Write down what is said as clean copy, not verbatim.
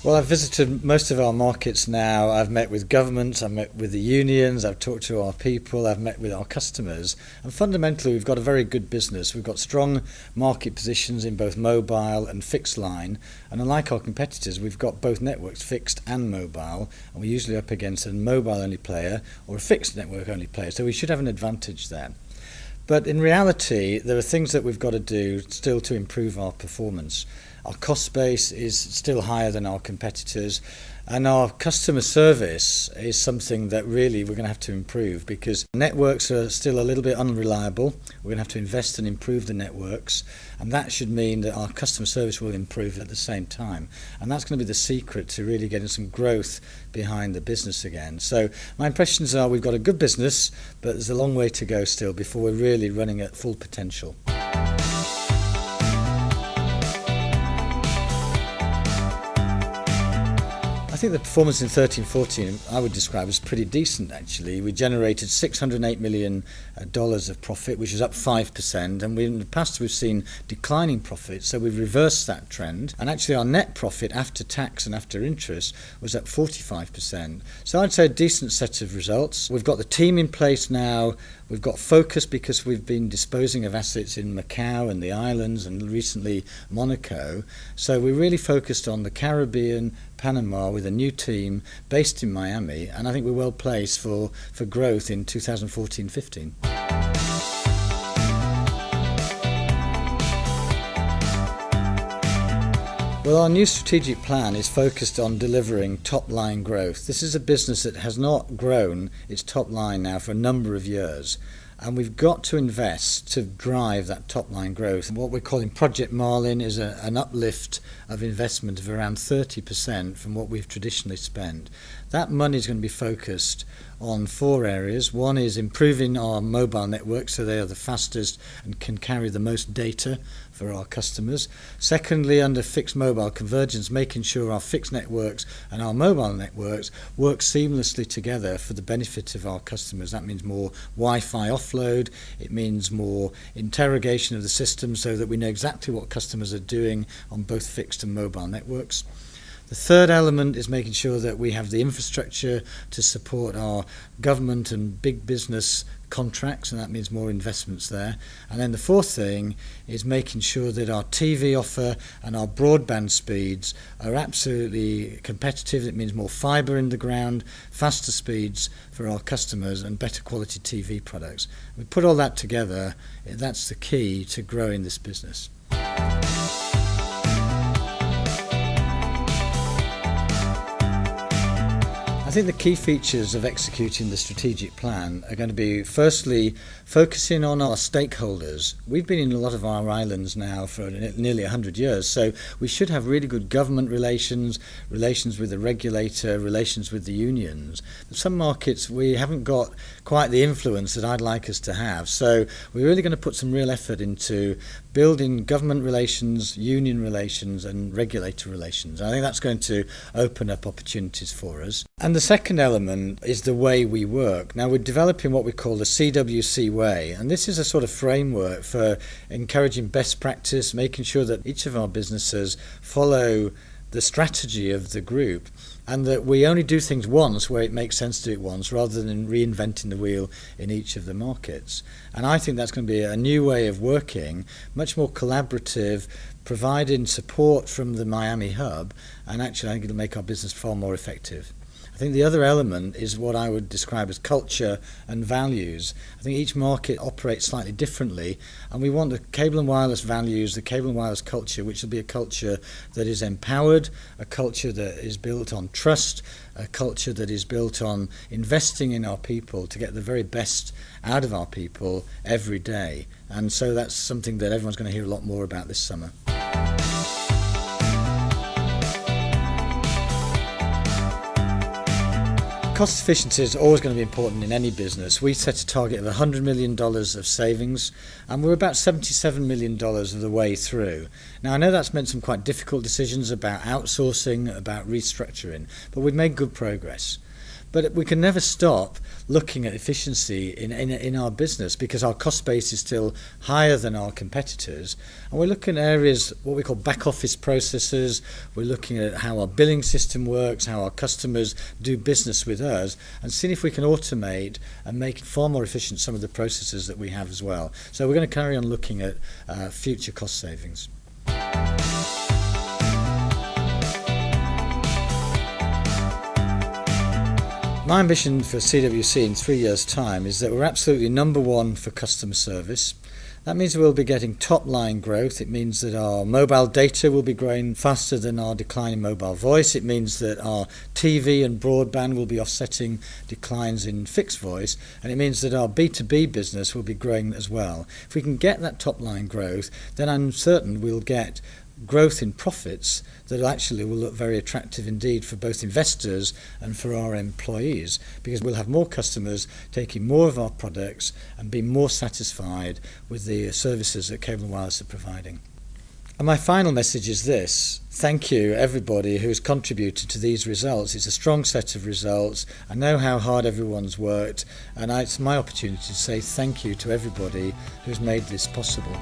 Well, I've visited most of our markets now. I've met with governments, I've met with the unions, I've talked to our people, I've met with our customers. And fundamentally, we've got a very good business. We've got strong market positions in both mobile and fixed line. And unlike our competitors, we've got both networks, fixed and mobile. And we're usually up against a mobile-only player or a fixed network-only player. So we should have an advantage there. But in reality, there are things that we've got to do still to improve our performance. Our cost base is still higher than our competitors, and our customer service is something that really we're going to have to improve because networks are still a little bit unreliable. We're going to have to invest and improve the networks, and that should mean that our customer service will improve at the same time. And that's going to be the secret to really getting some growth behind the business again. So my impressions are we've got a good business, but there's a long way to go still before we're really running at full potential. I think the performance in 13-14 I would describe as pretty decent actually. We generated $608 million of profit, which is up 5%, and in the past we've seen declining profits, so we've reversed that trend, and actually our net profit after tax and after interest was up 45%. So I'd say a decent set of results. We've got the team in place now. We've got focus because we've been disposing of assets in Macau and the islands and recently Monaco. So we're really focused on the Caribbean, Panama with a new team based in Miami, and I think we're well placed for growth in 2014-15. Well, our new strategic plan is focused on delivering top-line growth. This is a business that has not grown its top line now for a number of years, and we've got to invest to drive that top-line growth. And what we're calling Project Marlin is an uplift of investment of around 30% from what we've traditionally spent. That money is going to be focused on 4 areas. One is improving our mobile network so they are the fastest and can carry the most data for our customers. Secondly, under fixed mobile convergence, making sure our fixed networks and our mobile networks work seamlessly together for the benefit of our customers. That means more Wi-Fi offload, it means more interrogation of the system so that we know exactly what customers are doing on both fixed and mobile networks. The third element is making sure that we have the infrastructure to support our government and big business contracts, and that means more investments there. And then the fourth thing is making sure that our TV offer and our broadband speeds are absolutely competitive. It means more fibre in the ground, faster speeds for our customers and better quality TV products. We put all that together, that's the key to growing this business. I think the key features of executing the strategic plan are going to be, firstly, focusing on our stakeholders. We've been in a lot of our islands now for nearly 100 years, so we should have really good government relations, relations with the regulator, relations with the unions. In some markets we haven't got quite the influence that I'd like us to have, so we're really going to put some real effort into building government relations, union relations and regulator relations. I think that's going to open up opportunities for us. And the second element is the way we work. Now we're developing what we call the CWC way, and this is a sort of framework for encouraging best practice, making sure that each of our businesses follow the strategy of the group, and that we only do things once where it makes sense to do it once rather than reinventing the wheel in each of the markets. And I think that's going to be a new way of working, much more collaborative, providing support from the Miami hub, and actually I think it'll make our business far more effective. I think the other element is what I would describe as culture and values. I think each market operates slightly differently, and we want the cable and wireless values, the cable and wireless culture, which will be a culture that is empowered, a culture that is built on trust, a culture that is built on investing in our people to get the very best out of our people every day. And so that's something that everyone's going to hear a lot more about this summer. Cost efficiency is always going to be important in any business. We set a target of $100 million of savings, and we're about $77 million of the way through. Now, I know that's meant some quite difficult decisions about outsourcing, about restructuring, but we've made good progress. But we can never stop looking at efficiency in our business, because our cost base is still higher than our competitors. And we're looking at areas, what we call back office processes. We're looking at how our billing system works, how our customers do business with us, and seeing if we can automate and make far more efficient some of the processes that we have as well. So we're going to carry on looking at future cost savings. My ambition for CWC in 3 years' time is that we're absolutely number one for customer service. That means we'll be getting top-line growth. It means that our mobile data will be growing faster than our decline in mobile voice. It means that our TV and broadband will be offsetting declines in fixed voice. And it means that our B2B business will be growing as well. If we can get that top-line growth, then I'm certain we'll get growth in profits that actually will look very attractive indeed for both investors and for our employees, because we'll have more customers taking more of our products and be more satisfied with the services that Cable & Wireless are providing. And my final message is this: thank you everybody who's contributed to these results. It's a strong set of results. I know how hard everyone's worked, and it's my opportunity to say thank you to everybody who's made this possible.